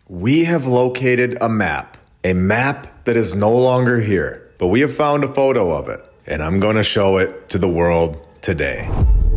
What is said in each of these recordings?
We have located a map that is no longer here, but we have found a photo of it, and I'm going to show it to the world today.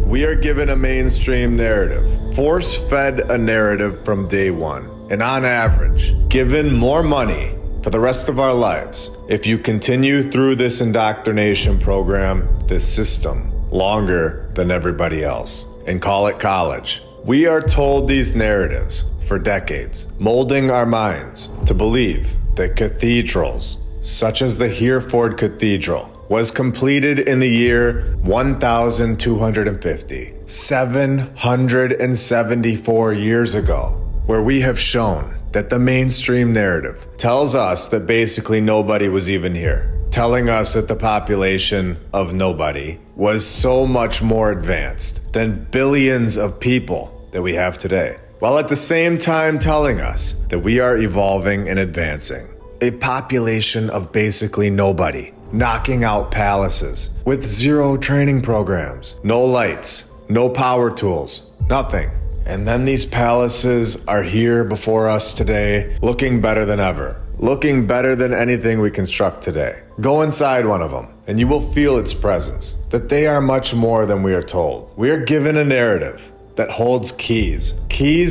We are given a mainstream narrative, force-fed a narrative from day one, and on average, given more money for the rest of our lives if you continue through this indoctrination program, this system, longer than everybody else, and call it college. We are told these narratives for decades, molding our minds to believe that cathedrals, such as the Hereford Cathedral, was completed in the year 1250, 774 years ago, where we have shown that the mainstream narrative tells us that basically nobody was even here, telling us that the population of nobody was so much more advanced than billions of people that we have today, while at the same time telling us that we are evolving and advancing. A population of basically nobody, knocking out palaces with zero training programs, no lights, no power tools, nothing. And then these palaces are here before us today, looking better than ever, looking better than anything we construct today. Go inside one of them, and you will feel its presence, that they are much more than we are told. We are given a narrative that holds keys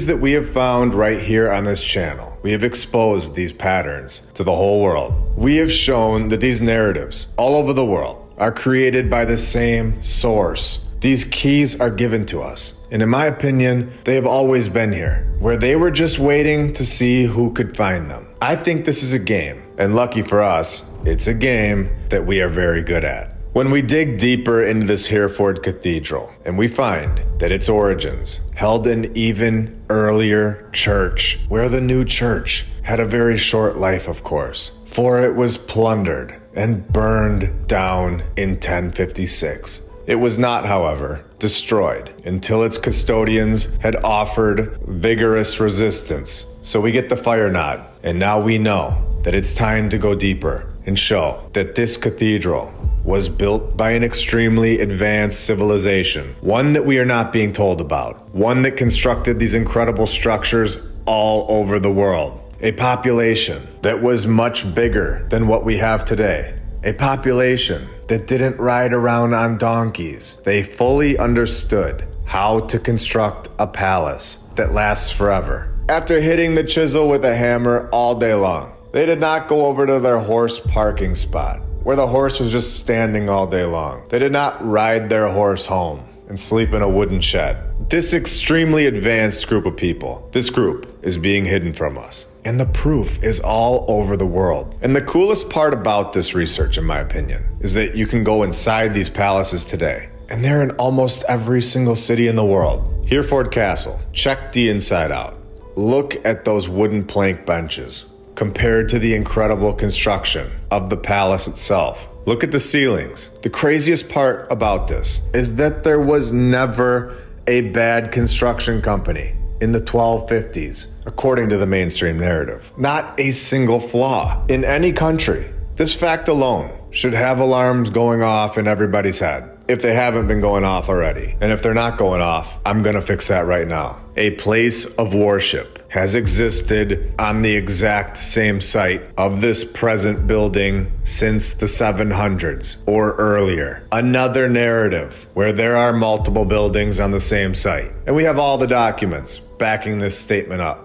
that we have found right here on this channel. We have exposed these patterns to the whole world. We have shown that these narratives all over the world are created by the same source. These keys are given to us, and in my opinion, they have always been here, where they were just waiting to see who could find them. I think this is a game, and lucky for us, it's a game that we are very good at. When we dig deeper into this Hereford Cathedral, and we find that its origins held an even earlier church, where the new church had a very short life, of course, for it was plundered and burned down in 1056. It was not, however, destroyed until its custodians had offered vigorous resistance. So we get the fire nod, and now we know that it's time to go deeper and show that this cathedral was built by an extremely advanced civilization, one that we are not being told about, one that constructed these incredible structures all over the world, a population that was much bigger than what we have today, a population that didn't ride around on donkeys. They fully understood how to construct a palace that lasts forever. After hitting the chisel with a hammer all day long, they did not go over to their horse parking spot, where the horse was just standing all day long. They did not ride their horse home and sleep in a wooden shed. This extremely advanced group of people, this group is being hidden from us. And the proof is all over the world. And the coolest part about this research, in my opinion, is that you can go inside these palaces today. And they're in almost every single city in the world. Hereford Castle, check the inside out. Look at those wooden plank benches compared to the incredible construction of the palace itself. Look at the ceilings. The craziest part about this is that there was never a bad construction company in the 1250s, according to the mainstream narrative. Not a single flaw in any country. This fact alone should have alarms going off in everybody's head, if they haven't been going off already. And if they're not going off, I'm gonna fix that right now. A place of worship has existed on the exact same site of this present building since the 700s or earlier. Another narrative where there are multiple buildings on the same site. And we have all the documents backing this statement up.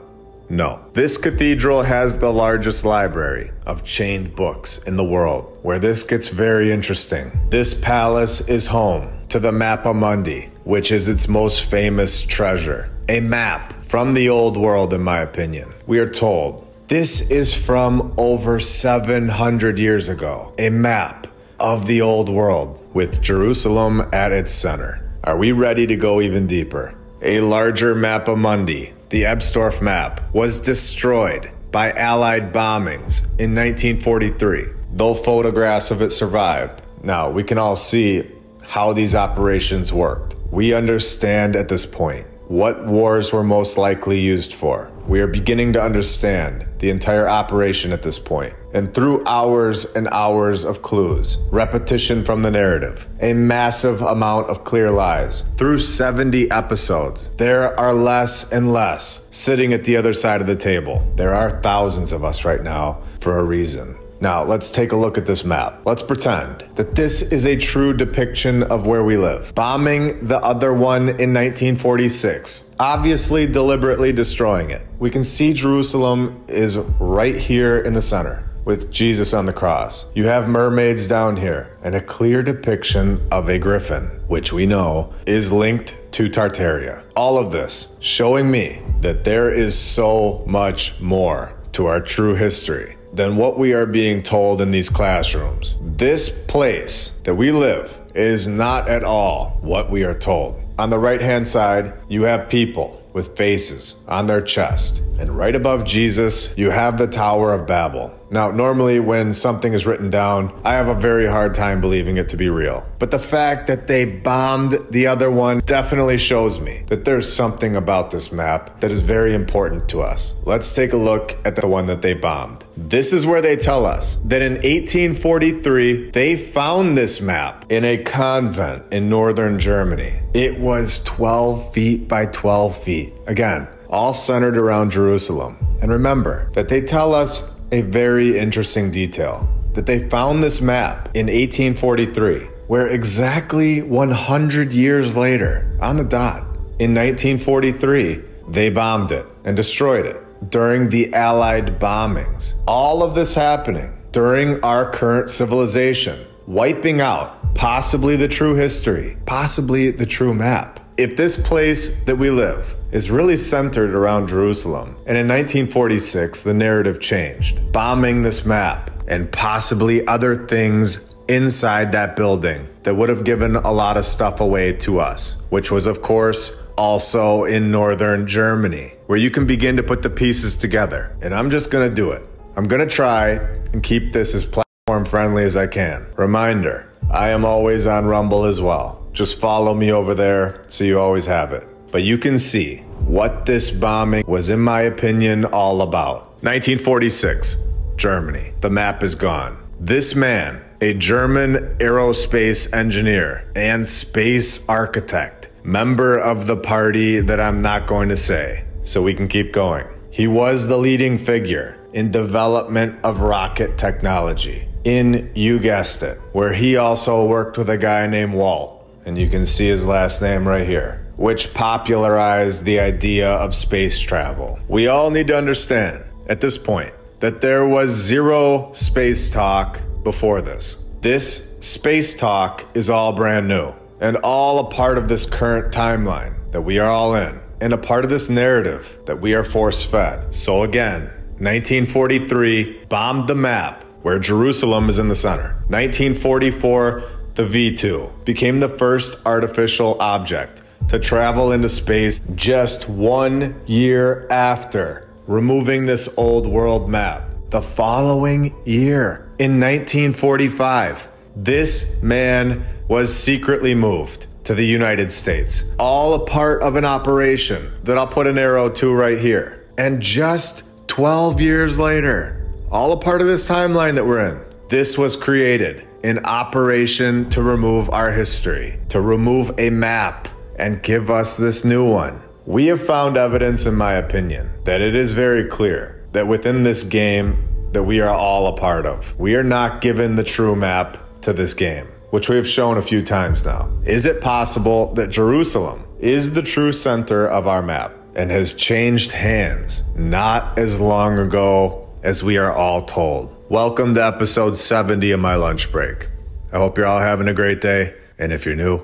No. This cathedral has the largest library of chained books in the world, where this gets very interesting. This palace is home to the Mappa Mundi, which is its most famous treasure. A map from the old world, in my opinion. We are told this is from over 700 years ago. A map of the old world with Jerusalem at its center. Are we ready to go even deeper? A larger Mappa Mundi, the Ebstorf map, was destroyed by Allied bombings in 1943, though photographs of it survived. Now, we can all see how these operations worked. We understand at this point what wars were most likely used for. We are beginning to understand the entire operation at this point. And through hours and hours of clues, repetition from the narrative, a massive amount of clear lies, through 70 episodes, there are less and less sitting at the other side of the table. There are thousands of us right now for a reason. Now, let's take a look at this map. Let's pretend that this is a true depiction of where we live. Bombing the other one in 1946, obviously deliberately destroying it. We can see Jerusalem is right here in the center, with Jesus on the cross. You have mermaids down here, and a clear depiction of a griffin, which we know is linked to Tartaria. All of this showing me that there is so much more to our true history than what we are being told in these classrooms. This place that we live is not at all what we are told. On the right-hand side, you have people with faces on their chest. And right above Jesus, you have the Tower of Babel. Now, normally when something is written down, I have a very hard time believing it to be real. But the fact that they bombed the other one definitely shows me that there's something about this map that is very important to us. Let's take a look at the one that they bombed. This is where they tell us that in 1843, they found this map in a convent in northern Germany. It was 12 feet by 12 feet. Again, all centered around Jerusalem. And remember that they tell us a very interesting detail, that they found this map in 1843, where exactly 100 years later, on the dot, in 1943, they bombed it and destroyed it during the Allied bombings. All of this happening during our current civilization, wiping out possibly the true history, possibly the true map. If this place that we live is really centered around Jerusalem, and in 1946, the narrative changed, bombing this map and possibly other things inside that building that would have given a lot of stuff away to us, which was, of course, also in northern Germany, where you can begin to put the pieces together. And I'm just gonna do it. I'm gonna try and keep this as platform friendly as I can. Reminder, I am always on Rumble as well. Just follow me over there so you always have it. But you can see what this bombing was, in my opinion, all about. 1946, Germany. The map is gone. This man, a German aerospace engineer and space architect, member of the party that I'm not going to say, so we can keep going. He was the leading figure in development of rocket technology in, you guessed it, where he also worked with a guy named Walt. And you can see his last name right here, which popularized the idea of space travel. We all need to understand at this point that there was zero space talk before this. This space talk is all brand new and all a part of this current timeline that we are all in, and a part of this narrative that we are force-fed. So again, 1943 bombed the map where Jerusalem is in the center. 1944, the V2 became the first artificial object to travel into space just 1 year after removing this old world map. The following year, in 1945, this man was secretly moved to the United States, all a part of an operation that I'll put an arrow to right here. And just 12 years later, all a part of this timeline that we're in, this was created, an operation to remove our history, to remove a map and give us this new one. We have found evidence, in my opinion, that it is very clear that within this game that we are all a part of, we are not given the true map to this game, which we have shown a few times now. Is it possible that Jerusalem is the true center of our map and has changed hands not as long ago as we are all told? Welcome to episode 70 of my lunch break. I hope you're all having a great day, and if you're new,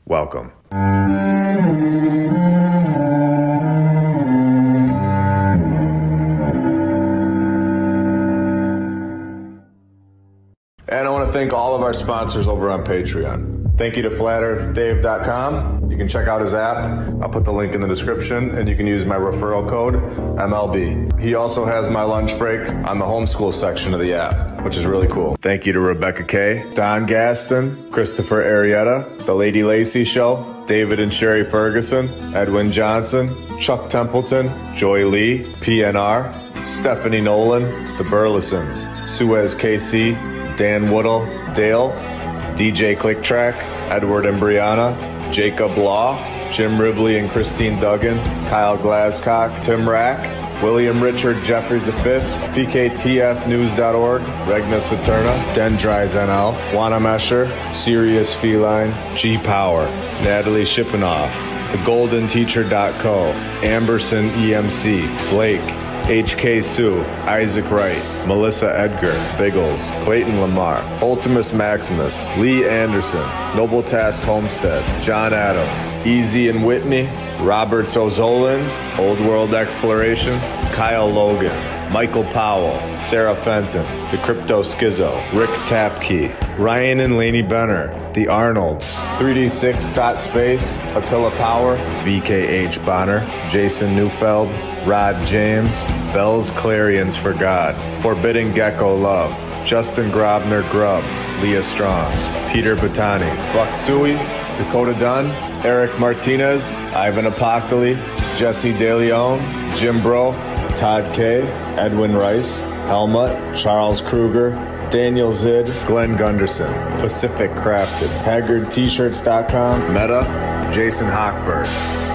welcome. And I want to thank all of our sponsors over on Patreon. Thank you to FlatEarthDave.com. You can check out his app. I'll put the link in the description, and you can use my referral code, MLB. He also has my lunch break on the homeschool section of the app, which is really cool. Thank you to Rebecca K, Don Gaston, Christopher Arietta, The Lady Lacey Show, David and Sherry Ferguson, Edwin Johnson, Chuck Templeton, Joy Lee, PNR, Stephanie Nolan, The Burlesons, Suez KC, Dan Woodall, Dale, DJ Clicktrack, Edward and Brianna, Jacob Law, Jim Ribley and Christine Duggan, Kyle Glascock, Tim Rack, William Richard Jeffries V, PKTFnews.org, Regna Saturna, Dendries NL, Juana Mesher, Sirius Feline, G Power, Natalie Shippenoff, TheGoldenTeacher.co, Amberson EMC, Blake, HK Sue, Isaac Wright, Melissa Edgar, Biggles, Clayton Lamar, Ultimus Maximus, Lee Anderson, Noble Task Homestead, John Adams, Easy and Whitney, Roberts O'Zolins, Old World Exploration, Kyle Logan, Michael Powell, Sarah Fenton, The Crypto Schizo, Rick Tapkey, Ryan and Laney Benner, The Arnolds, 3D6.Space, Attila Power, VKH Bonner, Jason Neufeld, Rod James, Bell's Clarions for God, Forbidden Gecko Love, Justin Grobner Grubb, Leah Strong, Peter Batani, Buck Suey, Dakota Dunn, Eric Martinez, Ivan Apoctoli, Jesse DeLeon, Jim Bro, Todd K, Edwin Rice, Helmut, Charles Kruger, Daniel Zid, Glenn Gunderson, Pacific Crafted, HaggardT-shirts.com, Meta, Jason Hochberg,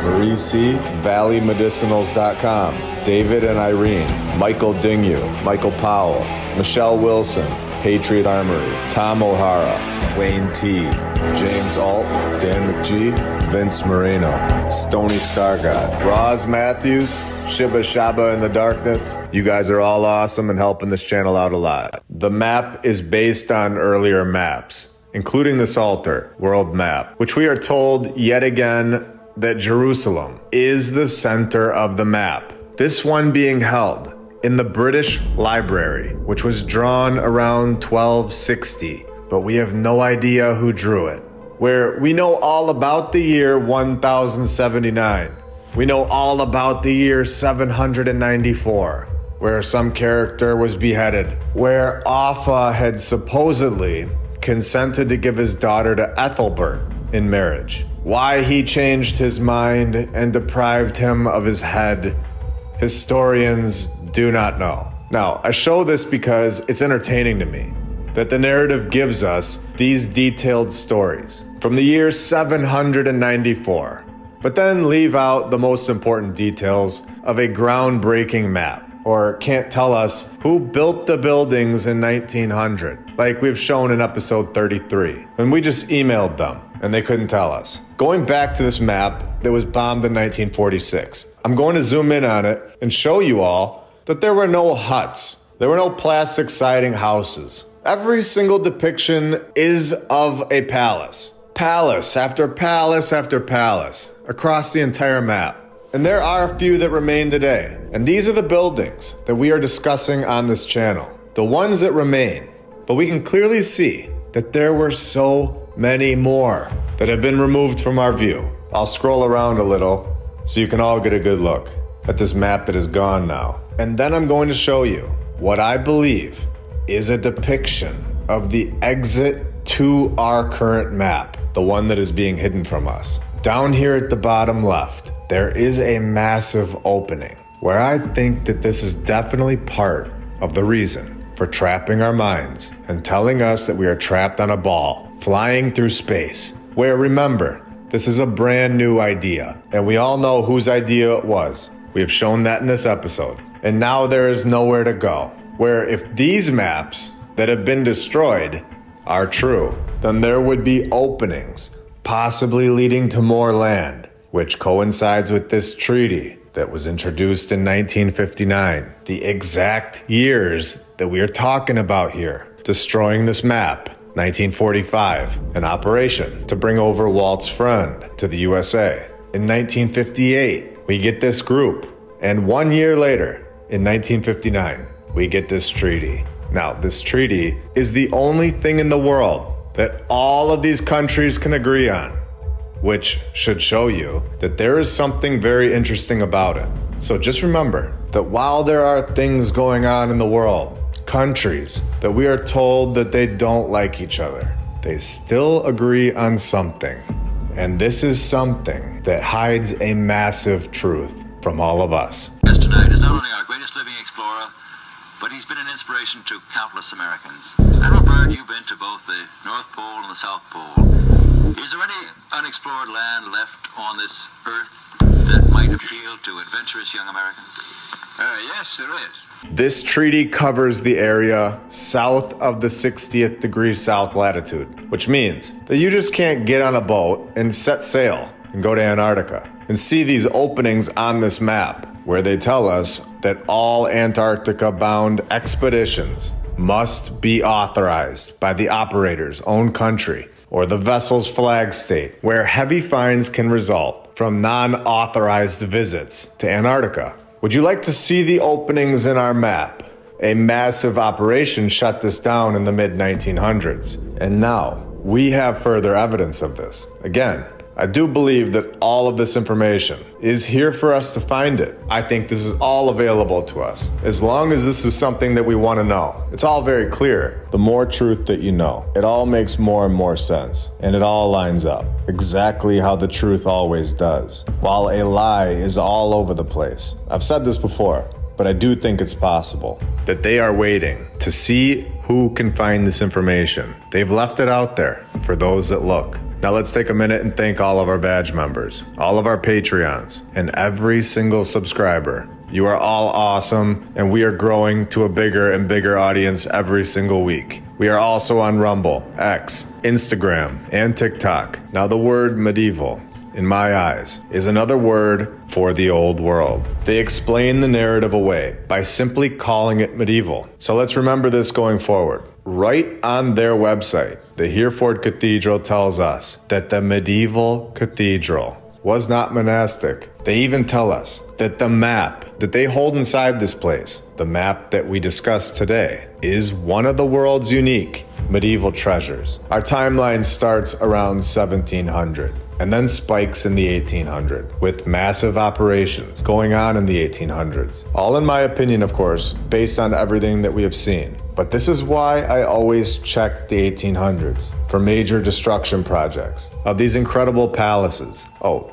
Marie C, ValleyMedicinals.com, David and Irene, Michael Dingyu, Michael Powell, Michelle Wilson, Patriot Armory, Tom O'Hara, Wayne T, James Alt, Dan McGee, Vince Moreno, Stony Stargod, Roz Matthews, Shiba Shaba in the Darkness. You guys are all awesome and helping this channel out a lot. The map is based on earlier maps, including the Psalter world map, which we are told yet again that Jerusalem is the center of the map. This one being held in the British Library, which was drawn around 1260, but we have no idea who drew it. Where we know all about the year 1079. We know all about the year 794, where some character was beheaded, where Offa had supposedly consented to give his daughter to Ethelbert in marriage. Why he changed his mind and deprived him of his head, historians do not know. Now, I show this because it's entertaining to me that the narrative gives us these detailed stories from the year 794, but then leave out the most important details of a groundbreaking map, or can't tell us who built the buildings in 1900, like we've shown in episode 33, when we just emailed them and they couldn't tell us. Going back to this map that was bombed in 1946, I'm going to zoom in on it and show you all that there were no huts. There were no plastic siding houses. Every single depiction is of a palace. Palace after palace after palace across the entire map. And there are a few that remain today. And these are the buildings that we are discussing on this channel. The ones that remain. But we can clearly see that there were so many more that have been removed from our view. I'll scroll around a little so you can all get a good look at this map that is gone now. And then I'm going to show you what I believe is a depiction of the exit to our current map, the one that is being hidden from us. Down here at the bottom left, there is a massive opening where I think that this is definitely part of the reason for trapping our minds and telling us that we are trapped on a ball, flying through space, where, remember, this is a brand new idea, and we all know whose idea it was. We have shown that in this episode. And now there is nowhere to go, where if these maps that have been destroyed are true, then there would be openings, possibly leading to more land, which coincides with this treaty that was introduced in 1959, the exact years that we are talking about here. Destroying this map, 1945, an operation to bring over Walt's friend to the USA. In 1958, we get this group, and 1 year later, in 1959, we get this treaty. Now, this treaty is the only thing in the world that all of these countries can agree on, which should show you that there is something very interesting about it. So just remember that while there are things going on in the world, countries that we are told that they don't like each other, they still agree on something. And this is something that hides a massive truth from all of us. Tonight is not only our greatest living explorer, but he's been an inspiration to countless Americans. Admiral Byrd, you've been to both the North Pole and the South Pole. Is there any unexplored land left on this earth that might appeal to adventurous young Americans? Yes, there is. This treaty covers the area south of the 60th degree south latitude, which means that you just can't get on a boat and set sail and go to Antarctica and see these openings on this map where they tell us that all Antarctica-bound expeditions must be authorized by the operator's own country or the vessel's flag state, where heavy fines can result from non-authorized visits to Antarctica. Would you like to see the openings in our map? A massive operation shut this down in the mid-1900s, and now we have further evidence of this. Again, I do believe that all of this information is here for us to find it. I think this is all available to us. As long as this is something that we want to know. It's all very clear. The more truth that you know, it all makes more and more sense. And it all lines up. Exactly how the truth always does. While a lie is all over the place. I've said this before, but I do think it's possible that they are waiting to see who can find this information. They've left it out there for those that look. Now let's take a minute and thank all of our badge members, all of our Patreons, and every single subscriber. You are all awesome, and we are growing to a bigger and bigger audience every single week. We are also on Rumble, X, Instagram, and TikTok. Now the word medieval, in my eyes, is another word for the old world. They explain the narrative away by simply calling it medieval. So let's remember this going forward. Right on their website, the Hereford Cathedral tells us that the medieval cathedral was not monastic. They even tell us that the map that they hold inside this place, the map that we discussed today, is one of the world's unique medieval treasures. Our timeline starts around 1700. And then spikes in the 1800s, with massive operations going on in the 1800s. All in my opinion, of course, based on everything that we have seen. But this is why I always check the 1800s for major destruction projects of these incredible palaces. Oh,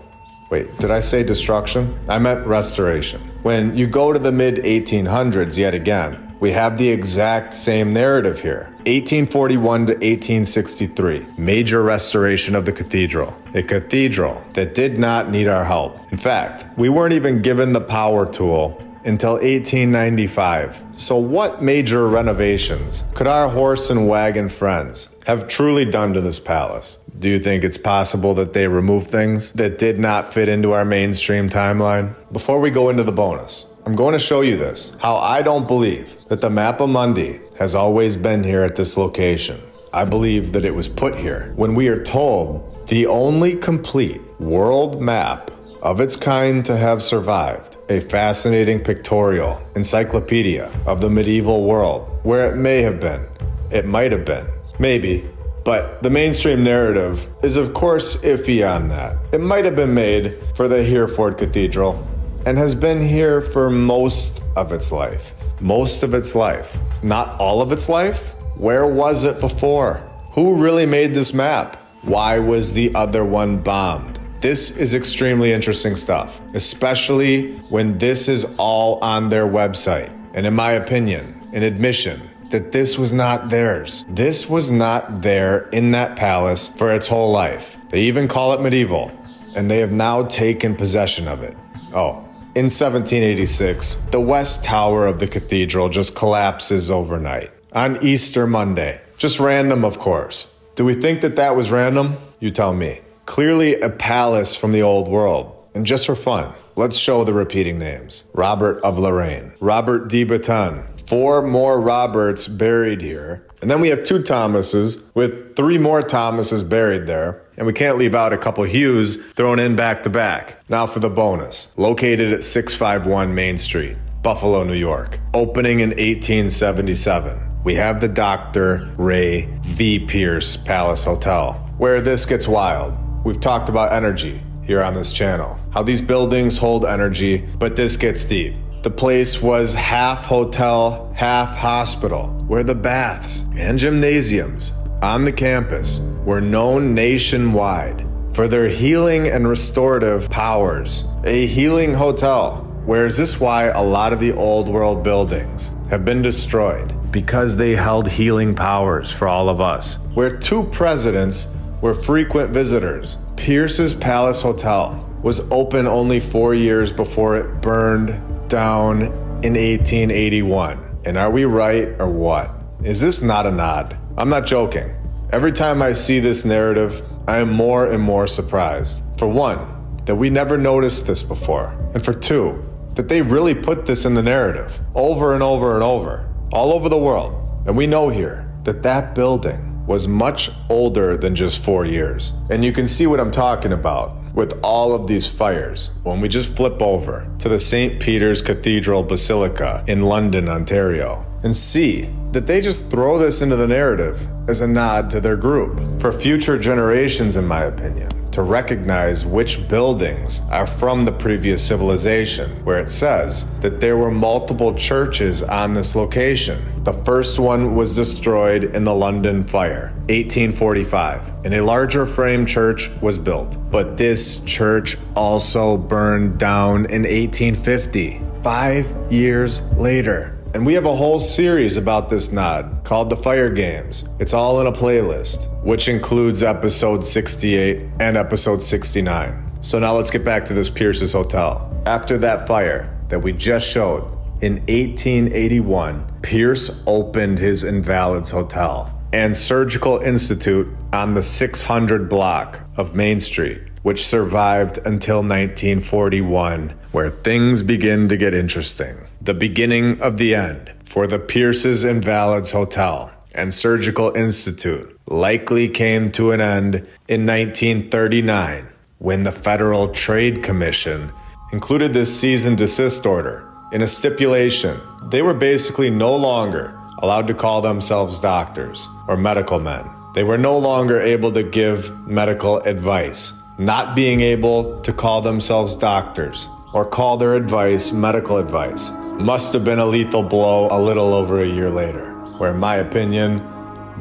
wait, did I say destruction? I meant restoration. When you go to the mid-1800s yet again, we have the exact same narrative here. 1841 to 1863, major restoration of the cathedral. A cathedral that did not need our help. In fact, we weren't even given the power tool until 1895. So what major renovations could our horse and wagon friends have truly done to this palace? Do you think it's possible that they removed things that did not fit into our mainstream timeline? Before we go into the bonus, I'm going to show you this, how I don't believe that the Mappa Mundi has always been here at this location. I believe that it was put here when we are told the only complete world map of its kind to have survived, a fascinating pictorial encyclopedia of the medieval world, where it may have been, it might have been, maybe, but the mainstream narrative is of course iffy on that. It might have been made for the Hereford Cathedral, and has been here for most of its life. Most of its life. Not all of its life? Where was it before? Who really made this map? Why was the other one bombed? This is extremely interesting stuff, especially when this is all on their website. And in my opinion, an admission that this was not theirs. This was not there in that palace for its whole life. They even call it medieval, and they have now taken possession of it. Oh. In 1786, the west tower of the cathedral just collapses overnight on Easter Monday. Just random, of course. Do we think that that was random? You tell me. Clearly a palace from the old world. And just for fun, let's show the repeating names. Robert of Lorraine, Robert de Botton, 4 more Roberts buried here. And then we have 2 Thomases with 3 more Thomases buried there. And we can't leave out a couple Hughes thrown in back to back. Now for the bonus. Located at 651 Main Street, Buffalo, New York. Opening in 1877. we have the Dr. Ray V. Pierce Palace Hotel, where this gets wild. We've talked about energy here on this channel, how these buildings hold energy, but this gets deep. The place was half hotel, half hospital, where the baths and gymnasiums on the campus were known nationwide for their healing and restorative powers. A healing hotel. Where is this why a lot of the old world buildings have been destroyed? Because they held healing powers for all of us. Where 2 presidents were frequent visitors. Pierce's Palace Hotel was open only 4 years before it burned down in 1881. And are we right or what? Is this not a nod? I'm not joking. Every time I see this narrative, I am more and more surprised. For one, that we never noticed this before. And for two, that they really put this in the narrative over and over and over, all over the world. And we know here that that building was much older than just 4 years. And you can see what I'm talking about with all of these fires when we just flip over to the St. Peter's Cathedral Basilica in London, Ontario, and see that they just throw this into the narrative as a nod to their group for future generations, in my opinion, to recognize which buildings are from the previous civilization, where it says that there were multiple churches on this location. The first one was destroyed in the London fire, 1845, and a larger frame church was built. But this church also burned down in 1850, 5 years later. And we have a whole series about this nod called The Fire Games. It's all in a playlist, which includes episode 68 and episode 69. So now let's get back to this Pierce's Hotel. After that fire that we just showed, in 1881, Pierce opened his Invalids Hotel and Surgical Institute on the 600 block of Main Street, which survived until 1941, where things begin to get interesting. The beginning of the end for the Pierce's Invalids Hotel and Surgical Institute likely came to an end in 1939 when the Federal Trade Commission included this cease and desist order in a stipulation. They were basically no longer allowed to call themselves doctors or medical men. They were no longer able to give medical advice. Not being able to call themselves doctors or call their advice medical advice must have been a lethal blow a little over a year later, where in my opinion,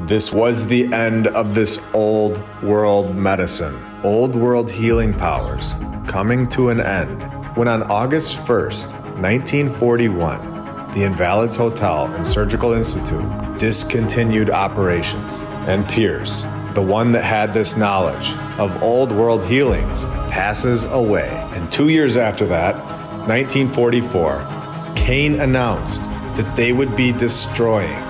this was the end of this old world medicine, old world healing powers coming to an end when on August 1st, 1941, the Invalids Hotel and Surgical Institute discontinued operations, and Pierce, the one that had this knowledge of old world healings, passes away. And 2 years after that, 1944, Kane announced that they would be destroying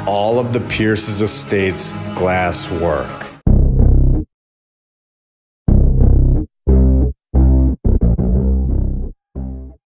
all of the Pierce's estate's glass work.